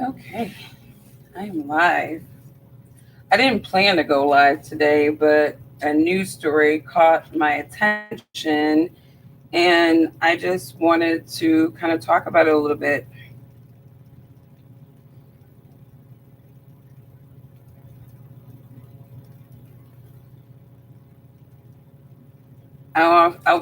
Okay, I'm live. I didn't plan to go live today, but a news story caught my attention and I just wanted to kind of talk about it a little bit.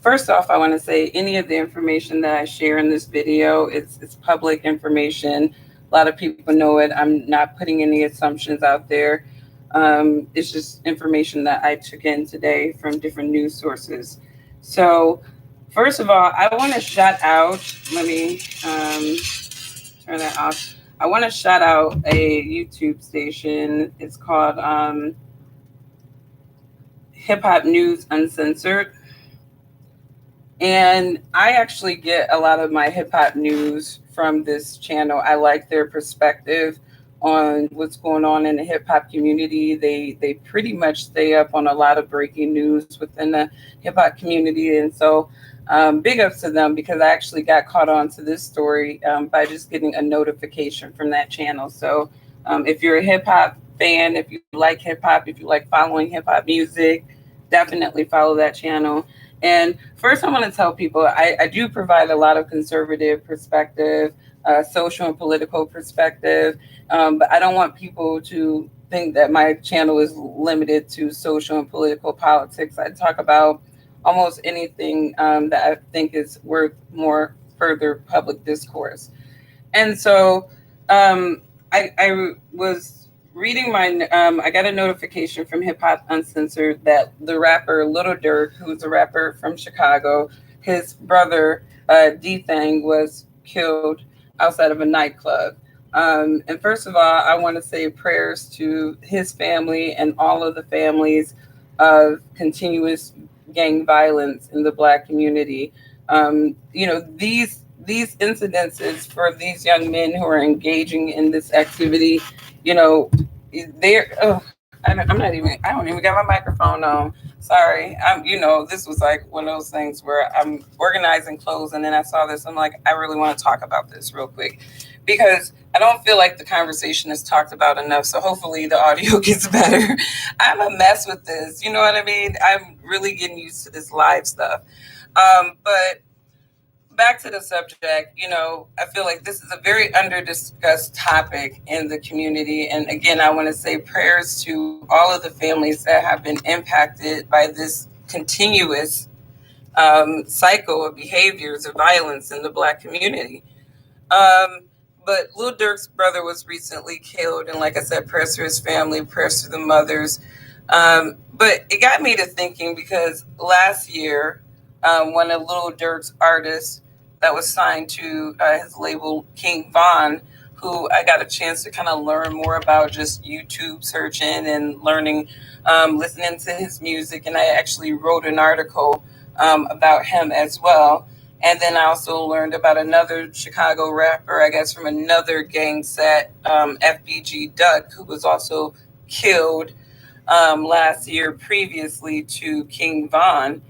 First off, I want to say any of the information that I share in this video, it's public information. A lot of people know it. I'm not putting any assumptions out there. It's just information that I took in today from different news sources. So, first of all, I want to shout out. Let me turn that off. I want to shout out a YouTube station. It's called Hip Hop News Uncensored. And I actually get a lot of my hip hop news from this channel. I like their perspective on what's going on in the hip hop community. They pretty much stay up on a lot of breaking news within the hip hop community, and so big ups to them because I actually got caught on to this story by just getting a notification from that channel. So if you're a hip hop fan, if you like hip hop, if you like following hip hop music, definitely follow that channel. And first, I want to tell people I do provide a lot of conservative perspective, social and political perspective, but I don't want people to think that my channel is limited to social and political politics. I talk about almost anything that I think is worth more further public discourse. And so I was reading I got a notification from Hip Hop Uncensored that the rapper Little Durk, who's a rapper from Chicago, his brother D-Thang was killed outside of a nightclub. And first of all, I want to say prayers to his family and all of the families of continuous gang violence in the Black community. These incidences for these young men who are engaging in this activity, you know, they're. I'm not even. I don't even got my microphone on. Sorry. This was like one of those things where I'm organizing clothes, and then I saw this. I'm like, I really want to talk about this real quick because I don't feel like the conversation is talked about enough. So hopefully the audio gets better. I'm a mess with this. You know what I mean? I'm really getting used to this live stuff. But back to the subject, I feel like this is a very under discussed topic in the community. And again, I want to say prayers to all of the families that have been impacted by this continuous cycle of behaviors of violence in the Black community. Um, but Lil Durk's brother was recently killed. And like I said, prayers to his family, prayers to the mothers. But it got me to thinking because last year, one of Lil Durk's artists that was signed to his label King Von, who I got a chance to kind of learn more about just YouTube searching and learning, listening to his music. And I actually wrote an article about him as well. And then I also learned about another Chicago rapper, I guess from another gang set, FBG Duck, who was also killed last year previously to King Von.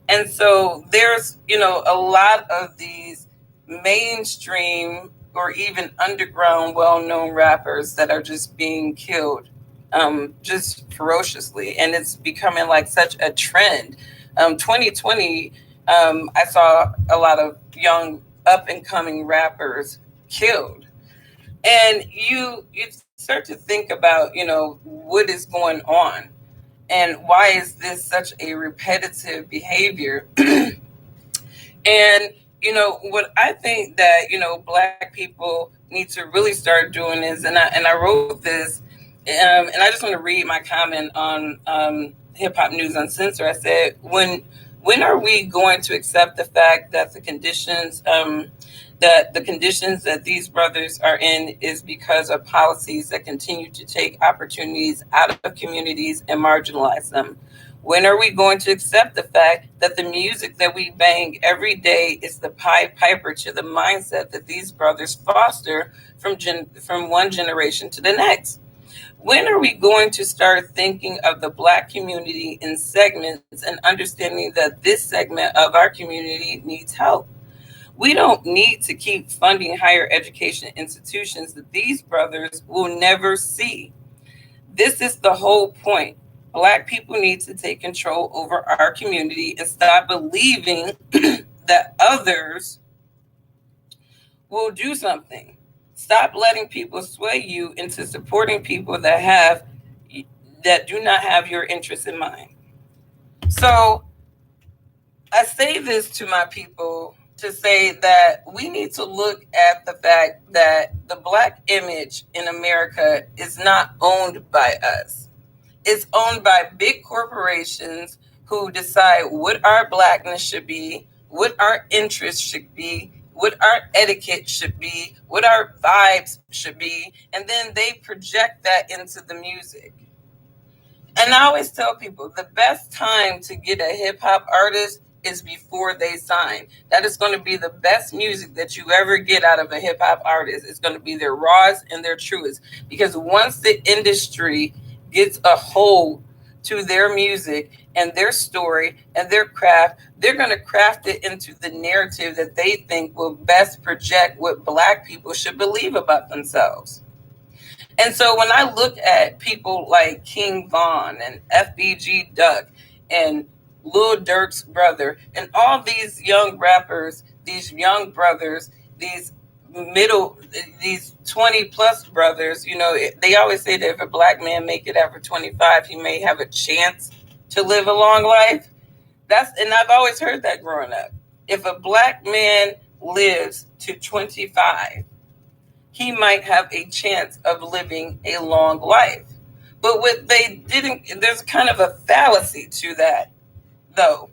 And so there's, a lot of these mainstream or even underground well-known rappers that are just being killed just ferociously. And it's becoming like such a trend. 2020, I saw a lot of young up and coming rappers killed. And you start to think about, what is going on and why is this such a repetitive behavior. And what I think that Black people need to really start doing is, and I wrote this, and I just want to read my comment on Hip Hop News Uncensored. I said, when are we going to accept the fact that the conditions that these brothers are in is because of policies that continue to take opportunities out of communities and marginalize them? When are we going to accept the fact that the music that we bang every day is the Pied Piper to the mindset that these brothers foster from one generation to the next? When are we going to start thinking of the Black community in segments and understanding that this segment of our community needs help? We don't need to keep funding higher education institutions that these brothers will never see. This is the whole point. Black people need to take control over our community and stop believing that others will do something. Stop letting people sway you into supporting people that do not have your interests in mind. So I say this to my people to say that we need to look at the fact that the Black image in America is not owned by us. It's owned by big corporations who decide what our Blackness should be, what our interests should be, what our etiquette should be, what our vibes should be, and then they project that into the music. And I always tell people the best time to get a hip hop artist is before they sign. That is going to be the best music that you ever get out of a hip hop artist. It's going to be their rawest and their truest. Because once the industry gets a hold to their music and their story and their craft, they're going to craft it into the narrative that they think will best project what Black people should believe about themselves. And so when I look at people like King Von and FBG Duck and Lil Durk's brother and all these young rappers, these young brothers, these 20 plus brothers, they always say that if a Black man make it after 25, he may have a chance to live a long life. And I've always heard that growing up. If a Black man lives to 25, he might have a chance of living a long life. But what they didn't, there's kind of a fallacy to that, though,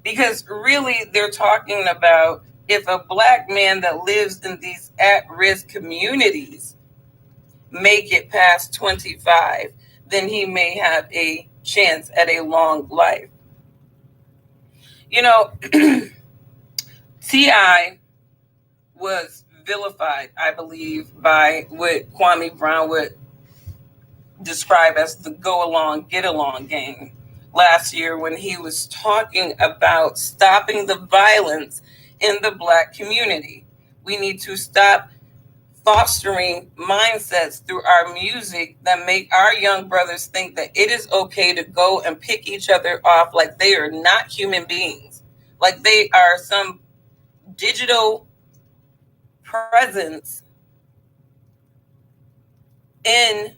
because really they're talking about if a Black man that lives in these at-risk communities make it past 25, then he may have a chance at a long life. T.I. was vilified, I believe, by what Kwame Brown would describe as the go along, get along game last year when he was talking about stopping the violence in the Black community. We need to stop fostering mindsets through our music that make our young brothers think that it is okay to go and pick each other off like they are not human beings, like they are some digital presence in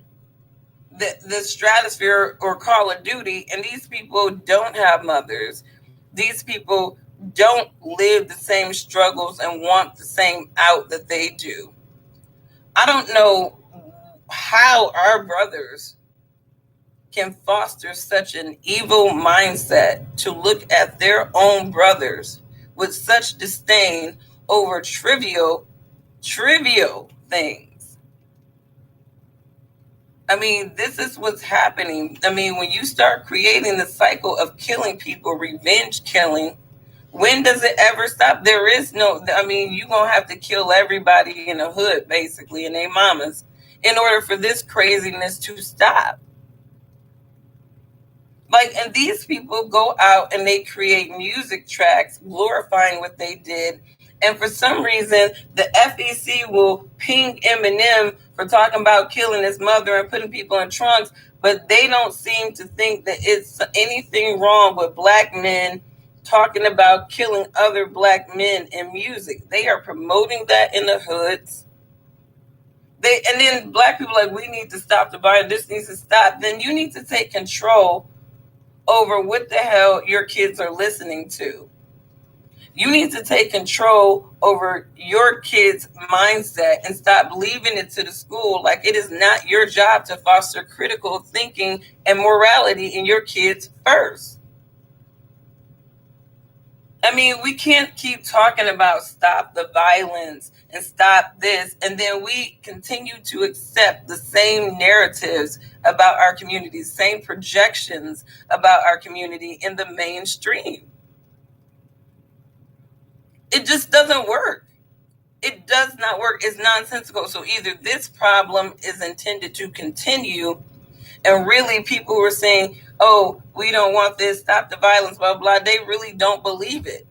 the stratosphere or Call of Duty, and these people don't have mothers. These people don't live the same struggles and want the same out that they do. I don't know how our brothers can foster such an evil mindset to look at their own brothers with such disdain over trivial things. I mean, this is what's happening. I mean, when you start creating the cycle of killing people, revenge killing, when does it ever stop? There is no, you're going to have to kill everybody in the hood, basically, and their mamas, in order for this craziness to stop. And these people go out and they create music tracks glorifying what they did. And for some reason, the FEC will ping Eminem for talking about killing his mother and putting people in trunks, but they don't seem to think that it's anything wrong with Black men talking about killing other Black men in music. They are promoting that in the hoods. And then Black people are like, we need to stop the violence, this needs to stop. Then you need to take control over what the hell your kids are listening to. You need to take control over your kids' mindset and stop leaving it to the school. Like, it is not your job to foster critical thinking and morality in your kids first. I mean, we can't keep talking about stop the violence and stop this, and then we continue to accept the same narratives about our community, same projections about our community in the mainstream. It just doesn't work. It does not work. It's nonsensical. So either this problem is intended to continue, and really people who are saying, oh, we don't want this, stop the violence, blah, blah, they really don't believe it.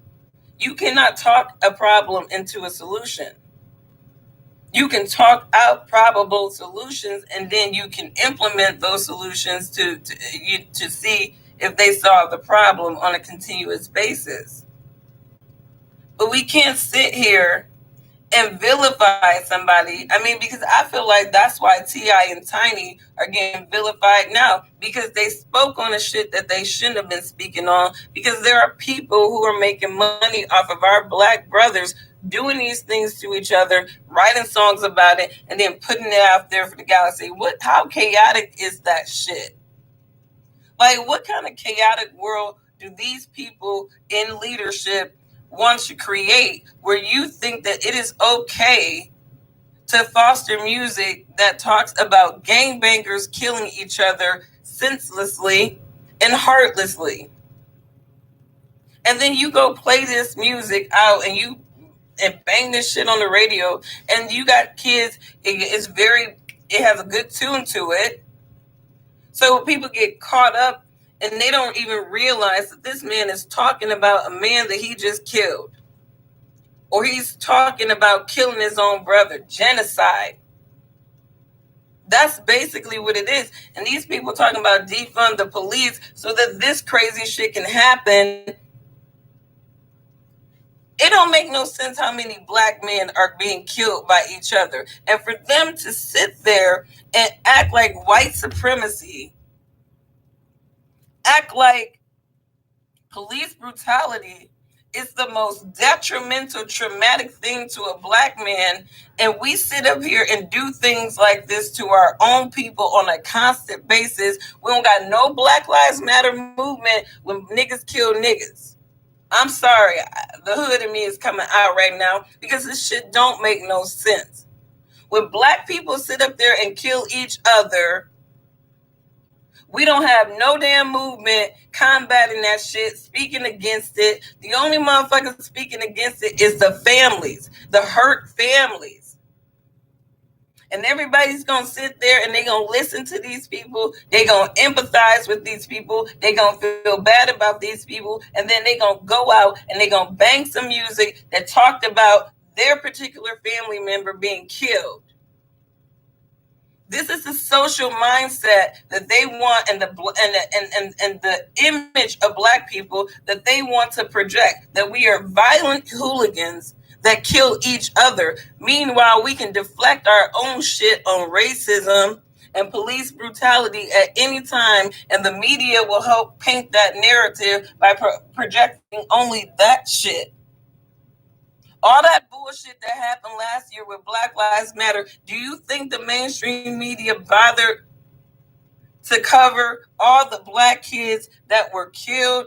You cannot talk a problem into a solution. You can talk out probable solutions, and then you can implement those solutions to see if they solve the problem on a continuous basis. But we can't sit here and vilify somebody. I mean, because I feel like that's why T.I. and Tiny are getting vilified now, because they spoke on a shit that they shouldn't have been speaking on, because there are people who are making money off of our black brothers doing these things to each other, writing songs about it, and then putting it out there for the galaxy. How chaotic is that shit? Like, what kind of chaotic world do these people in leadership want to create, where you think that it is okay to foster music that talks about gangbangers killing each other senselessly and heartlessly? And then you go play this music out and bang this shit on the radio, and you got kids, it has a good tune to it. So people get caught up and they don't even realize that this man is talking about a man that he just killed. Or he's talking about killing his own brother. Genocide. That's basically what it is. And these people talking about defund the police so that this crazy shit can happen. It don't make no sense how many black men are being killed by each other. And for them to sit there and act like white supremacy, act like police brutality is the most detrimental, traumatic thing to a black man, and we sit up here and do things like this to our own people on a constant basis. We don't got no Black Lives Matter movement when niggas kill niggas. I'm sorry, the hood in me is coming out right now, because this shit don't make no sense. When black people sit up there and kill each other, we don't have no damn movement combating that shit, speaking against it. The only motherfuckers speaking against it is the families, the hurt families. And everybody's going to sit there and they're going to listen to these people. They're going to empathize with these people. They're going to feel bad about these people. And then they're going to go out and they're going to bang some music that talked about their particular family member being killed. This is the social mindset that they want, and the image of black people that they want to project, that we are violent hooligans that kill each other. Meanwhile, we can deflect our own shit on racism and police brutality at any time, and the media will help paint that narrative by projecting only that shit. All that bullshit that happened last year with Black Lives Matter, do you think the mainstream media bothered to cover all the black kids that were killed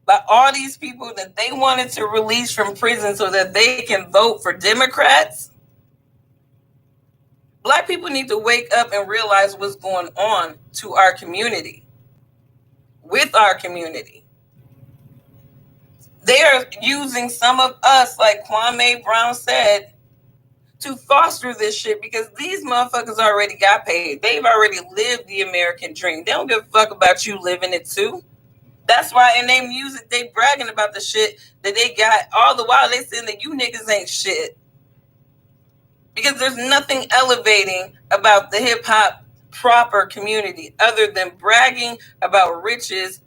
by all these people that they wanted to release from prison so that they can vote for Democrats? Black people need to wake up and realize what's going on to our community, with our community. They're using some of us, like Kwame Brown said, to foster this shit, because these motherfuckers already got paid. They've already lived the American dream. They don't give a fuck about you living it too. That's why in their music, they bragging about the shit that they got. All the while they saying that you niggas ain't shit. Because there's nothing elevating about the hip hop proper community other than bragging about riches,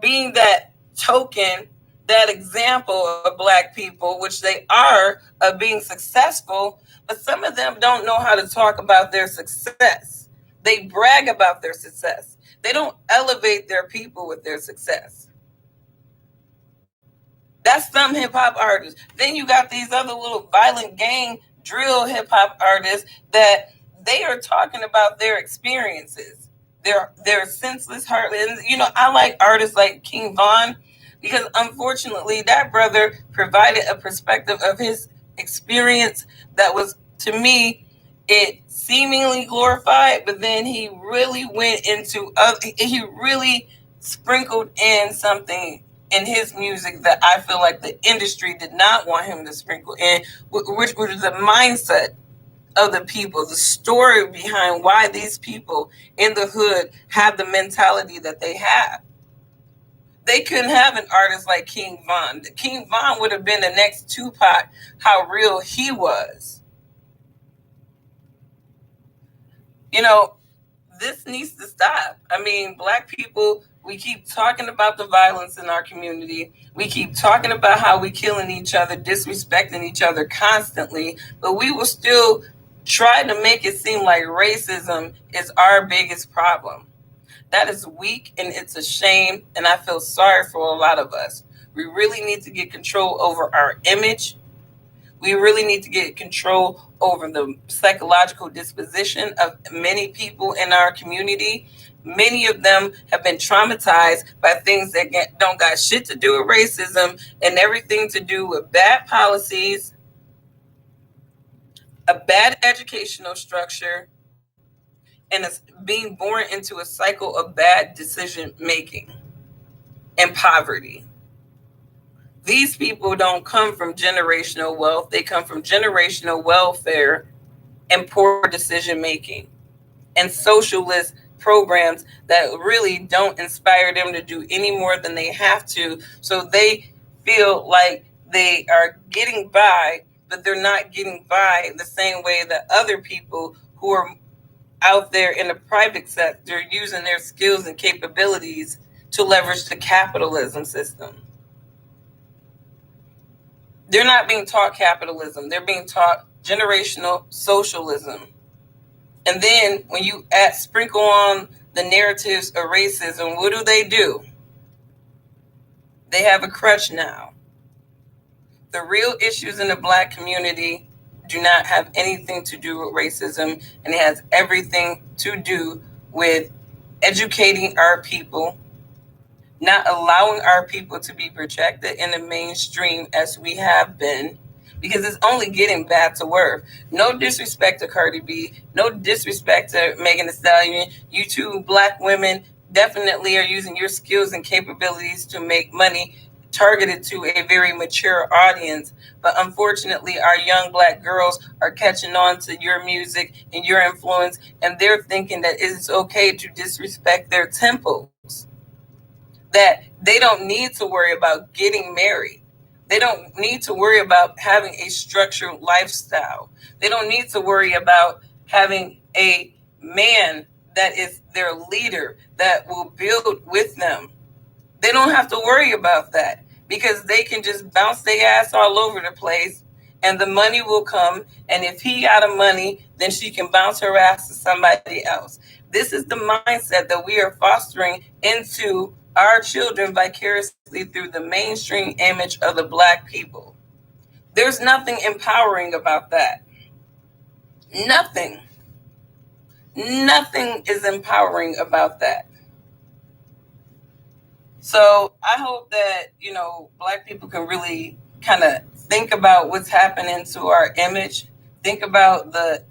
being that token, that example of black people, which they are, of being successful. But some of them don't know how to talk about their success. They brag about their success. They don't elevate their people with their success. That's some hip hop artists. Then you got these other little violent gang drill hip hop artists that they are talking about their experiences. They're senseless, heartless. You know, I like artists like King Von, because unfortunately that brother provided a perspective of his experience that was, to me, it seemingly glorified, but then he really went into he really sprinkled in something in his music that I feel like the industry did not want him to sprinkle in, which was the mindset of the people, the story behind why these people in the hood have the mentality that they have. They couldn't have an artist like King Von. King Von would have been the next Tupac, how real he was. You know, this needs to stop. I mean, Black people, we keep talking about the violence in our community. We keep talking about how we killing each other, disrespecting each other constantly, but we will still try to make it seem like racism is our biggest problem. That is weak and it's a shame, and I feel sorry for a lot of us. We really need to get control over our image. We really need to get control over the psychological disposition of many people in our community. Many of them have been traumatized by things that don't got shit to do with racism and everything to do with bad policies, a bad educational structure, and being born into a cycle of bad decision making and poverty. These people don't come from generational wealth. They come from generational welfare and poor decision making and socialist programs that really don't inspire them to do any more than they have to. So they feel like they are getting by, but they're not getting by the same way that other people who are out there in the private sector using their skills and capabilities to leverage the capitalism system. They're not being taught capitalism. They're being taught generational socialism. And then when you sprinkle on the narratives of racism, what do? They have a crutch now. The real issues in the Black community do not have anything to do with racism, and it has everything to do with educating our people, not allowing our people to be projected in the mainstream as we have been, because it's only getting bad to worse. No disrespect to Cardi B, no disrespect to Megan Thee Stallion. You two Black women definitely are using your skills and capabilities to make money targeted to a very mature audience. But unfortunately, our young Black girls are catching on to your music and your influence, and they're thinking that it's okay to disrespect their temples, that they don't need to worry about getting married. They don't need to worry about having a structured lifestyle. They don't need to worry about having a man that is their leader that will build with them. They don't have to worry about that because they can just bounce their ass all over the place and the money will come. And if he got of money, then she can bounce her ass to somebody else. This is the mindset that we are fostering into our children vicariously through the mainstream image of the Black people. There's nothing empowering about that. Nothing. Nothing is empowering about that. So I hope that, Black people can really kind of think about what's happening to our image, think about the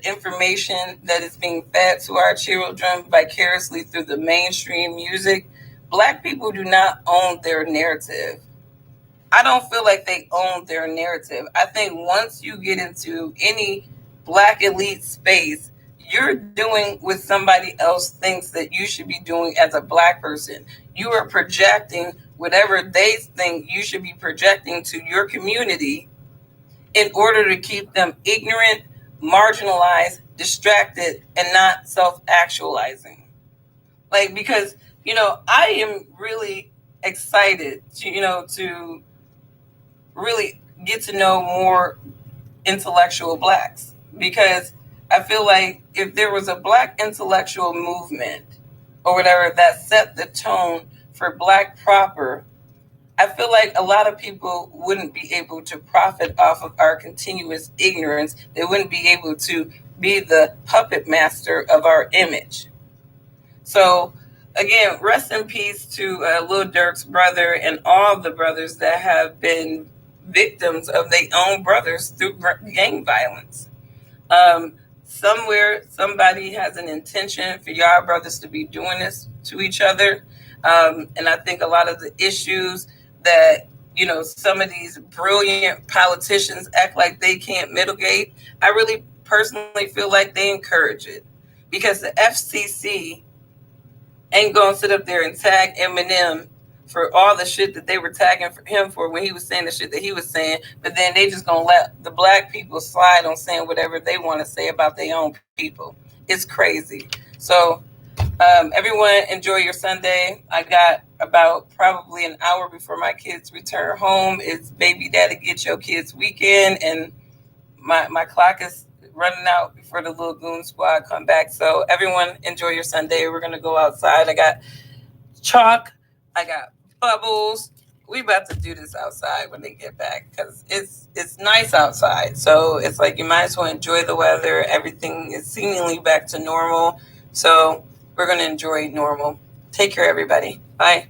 information that is being fed to our children vicariously through the mainstream music. Black people do not own their narrative. I don't feel like they own their narrative. I think once you get into any Black elite space, you're doing what somebody else thinks that you should be doing as a Black person. You are projecting whatever they think you should be projecting to your community in order to keep them ignorant, marginalized, distracted, and not self-actualizing. Because, I am really excited to really get to know more intellectual Blacks, because I feel like if there was a Black intellectual movement or whatever that set the tone for Black proper, I feel like a lot of people wouldn't be able to profit off of our continuous ignorance. They wouldn't be able to be the puppet master of our image. So, again, rest in peace to Lil Durk's brother and all the brothers that have been victims of their own brothers through gang violence. Somewhere, somebody has an intention for y'all brothers to be doing this to each other. And I think a lot of the issues that, some of these brilliant politicians act like they can't mitigate, I really personally feel like they encourage it. Because the FCC ain't going to sit up there and tag Eminem for all the shit that they were tagging for him for when he was saying the shit that he was saying, but then they just gonna let the black people slide on saying whatever they want to say about their own people. It's crazy. So everyone enjoy your Sunday. I got about probably an hour before my kids return home. It's baby daddy get your kids weekend, and my clock is running out before the little goon squad come back. So everyone enjoy your Sunday. We're gonna go outside. I got chalk. I got bubbles. We about to do this outside when they get back because it's nice outside. So it's like you might as well enjoy the weather. Everything is seemingly back to normal. So we're gonna enjoy normal. Take care, everybody. Bye.